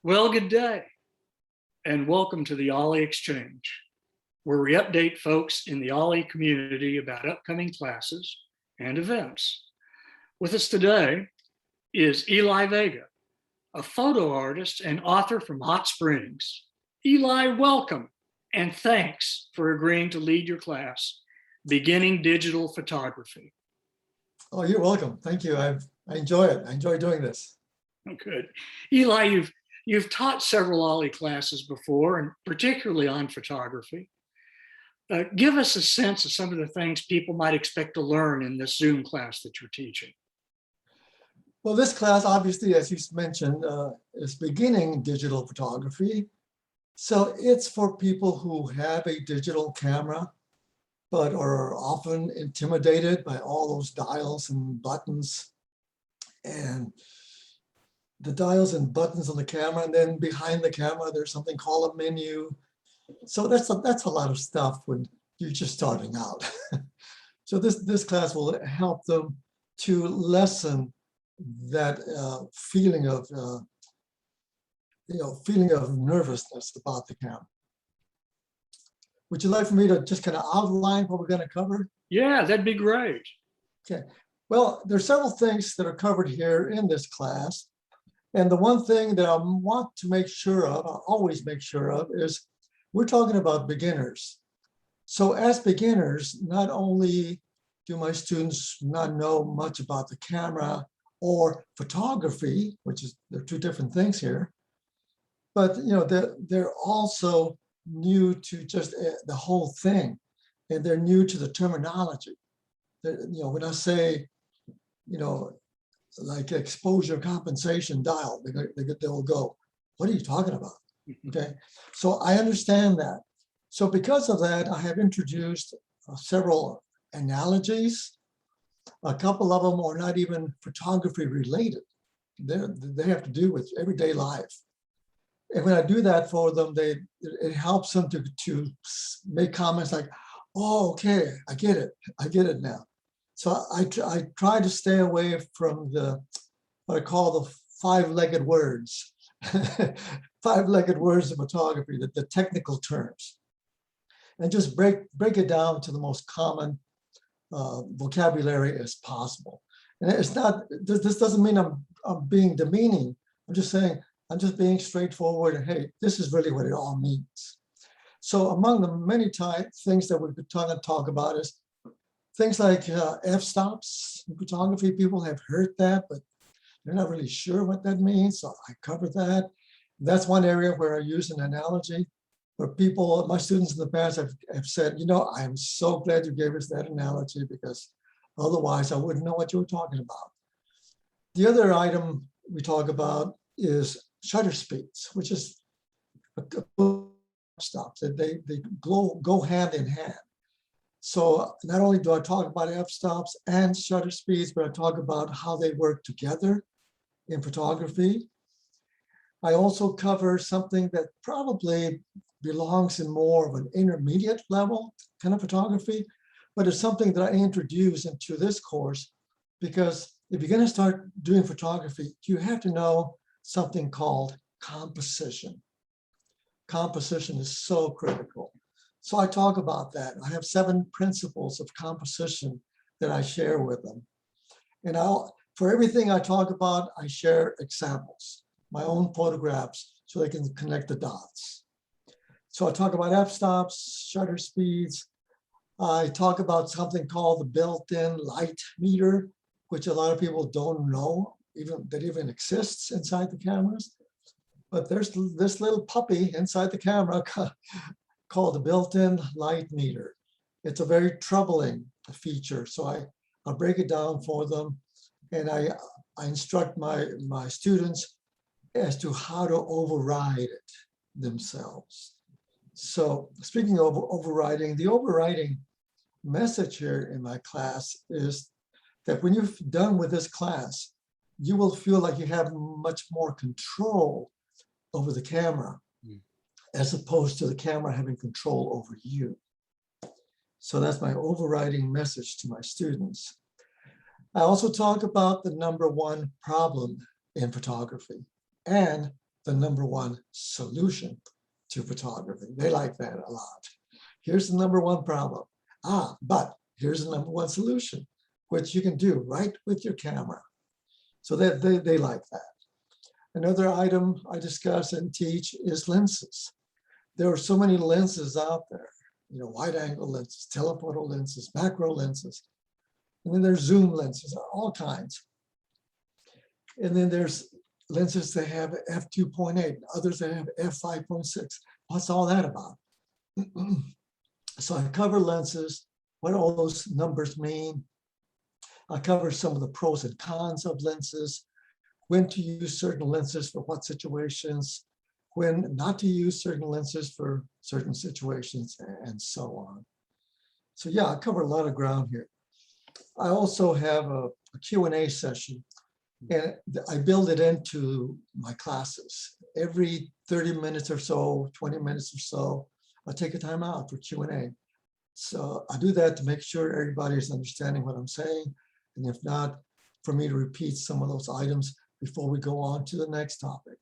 Well, good day, and welcome to the OLLI Exchange, where we update folks in the OLLI community about upcoming classes and events. With us today is Eli Vega, a photo artist and author from Hot Springs. Eli, welcome, and thanks for agreeing to lead your class, Beginning Digital Photography. Oh, you're welcome. Thank you. I enjoy it. I enjoy doing this. Oh, good. Eli, you've taught several OLLI classes before, and particularly on photography. Give us a sense of some of the things people might expect to learn in this Zoom class that you're teaching. Well, this class, obviously, as you mentioned, is beginning digital photography. So it's for people who have a digital camera, but are often intimidated by all those dials and buttons and the dials and buttons on the camera. And then behind the camera, there's something called a menu. So that's a lot of stuff when you're just starting out. So this class will help them to lessen that feeling of nervousness about the camera. Would you like for me to just kind of outline what we're going to cover? Yeah, that'd be great. Okay. Well, there's several things that are covered here in this class. And the one thing that I want to make sure of, I always make sure of, is we're talking about beginners. So as beginners, not only do my students not know much about the camera or photography, which is, they're two different things here, but they're also new to just the whole thing, and they're new to the terminology. When I say, like exposure compensation dial, they'll go, what are you talking about? Okay, so I understand that. So because of that, I have introduced several analogies. A couple of them are not even photography related. They have to do with everyday life. And when I do that for them, it helps them to make comments like, oh, okay, I get it now. So I try to stay away from what I call the five-legged words, five-legged words of photography, the technical terms, and just break it down to the most common vocabulary as possible. And it's not, this doesn't mean I'm being demeaning. I'm just saying, I'm just being straightforward and, hey, this is really what it all means. So among the many things that we're going to talk about is things like f-stops in photography. People have heard that, but they're not really sure what that means. So I cover that. That's one area where I use an analogy where my students in the past have said, I'm so glad you gave us that analogy because otherwise I wouldn't know what you were talking about. The other item we talk about is shutter speeds, which is f-stops. They go hand in hand. So not only do I talk about f-stops and shutter speeds, but I talk about how they work together in photography. I also cover something that probably belongs in more of an intermediate level kind of photography, but it's something that I introduce into this course because if you're going to start doing photography, you have to know something called composition. Composition is so critical. So I talk about that. I have 7 principles of composition that I share with them. And for everything I talk about, I share examples, my own photographs, so they can connect the dots. So I talk about f-stops, shutter speeds. I talk about something called the built-in light meter, which a lot of people don't know that even exists inside the cameras. But there's this little puppy inside the camera called the built-in light meter. It's a very troubling feature. So I break it down for them, and I instruct my students as to how to override it themselves. So speaking of overriding, the overriding message here in my class is that when you're done with this class, you will feel like you have much more control over the camera as opposed to the camera having control over you. So that's my overriding message to my students. I also talk about the #1 problem in photography and the #1 solution to photography. They like that a lot. Here's the #1 problem. But here's the #1 solution, which you can do right with your camera. So that they like that. Another item I discuss and teach is lenses. There are so many lenses out there, wide angle lenses, telephoto lenses, macro lenses, and then there's zoom lenses, all kinds. And then there's lenses that have f2.8, others that have f5.6. What's all that about? So I cover lenses, what all those numbers mean. I cover some of the pros and cons of lenses, when to use certain lenses for what situations, when not to use certain lenses for certain situations, and so on. So yeah, I cover a lot of ground here. I also have a Q&A session, and I build it into my classes. Every 30 minutes or so, 20 minutes or so, I take a time out for Q&A. So I do that to make sure everybody is understanding what I'm saying. And if not, for me to repeat some of those items before we go on to the next topic.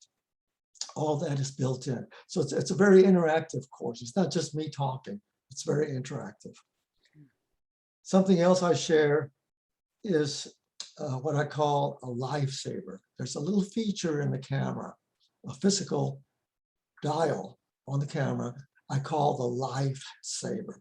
All that is built in. So it's a very interactive course. It's not just me talking. It's very interactive. Something else I share is what I call a lifesaver. There's a little feature in the camera, a physical dial on the camera I call the lifesaver.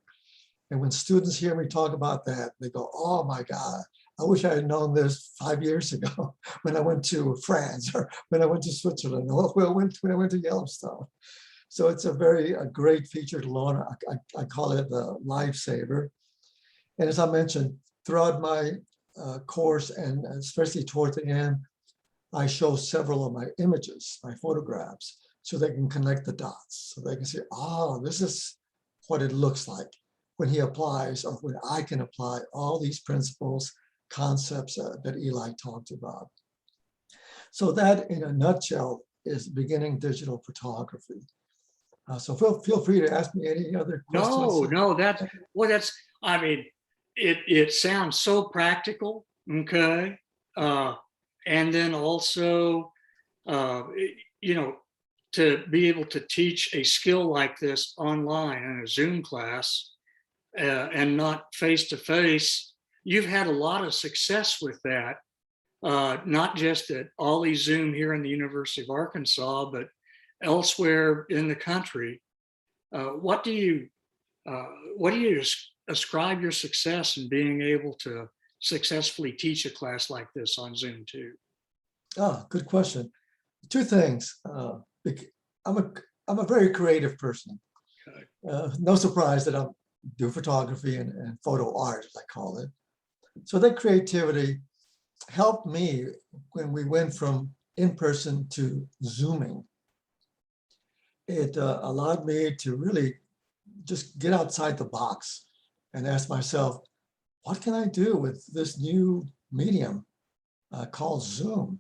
And when students hear me talk about that, they go, oh my God, I wish I had known this 5 years ago when I went to France or when I went to Switzerland or when I went to Yellowstone. So it's a great feature to learn. I call it the lifesaver. And as I mentioned, throughout my course, and especially toward the end, I show several of my images, my photographs, so they can connect the dots. So they can say, oh, this is what it looks like when he applies, or when I can apply all these principles, concepts that Eli talked about. So that, in a nutshell, is beginning digital photography. So feel free to ask me any other questions. No, that's, I mean, it sounds so practical, okay? And then also, to be able to teach a skill like this online in a Zoom class and not face-to-face, you've had a lot of success with that, not just at OLLI Zoom here in the University of Arkansas, but elsewhere in the country. What do you ascribe your success in being able to successfully teach a class like this on Zoom too? Good question. Two things. I'm a very creative person. Okay. No surprise that I do photography and photo art, as I call it. So that creativity helped me when we went from in-person to Zooming. It allowed me to really just get outside the box and ask myself, what can I do with this new medium called Zoom?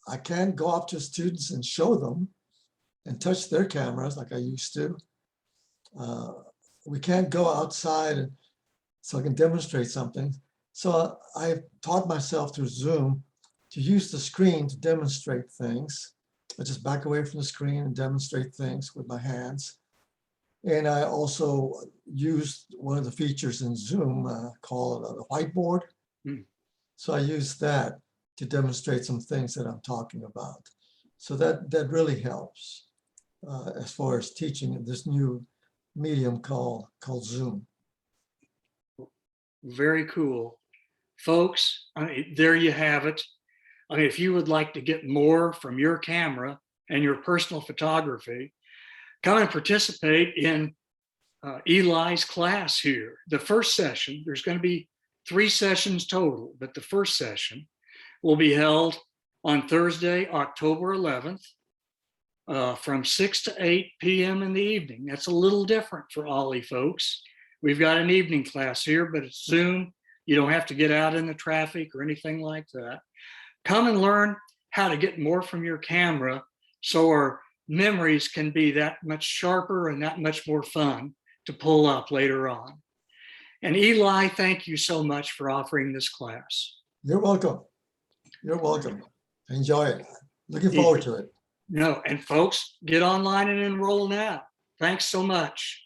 I can't go up to students and show them and touch their cameras like I used to. We can't go outside so I can demonstrate something. So I taught myself through Zoom to use the screen to demonstrate things. I just back away from the screen and demonstrate things with my hands. And I also used one of the features in Zoom called the whiteboard. So I used that to demonstrate some things that I'm talking about. So that really helps as far as teaching this new medium called Zoom. Very cool. Folks, I mean, there you have it. I mean, if you would like to get more from your camera and your personal photography, come and participate in Eli's class here. The first session, there's going to be 3 sessions total, but the first session will be held on Thursday, October 11th, from 6 to 8 p.m. in the evening. That's a little different for OLLI folks. We've got an evening class here, but it's Zoom. You don't have to get out in the traffic or anything like that. Come and learn how to get more from your camera so our memories can be that much sharper and that much more fun to pull up later on. And Eli, thank you so much for offering this class. You're welcome. You're welcome. Enjoy it. Looking forward to it. No, and folks, get online and enroll now. Thanks so much.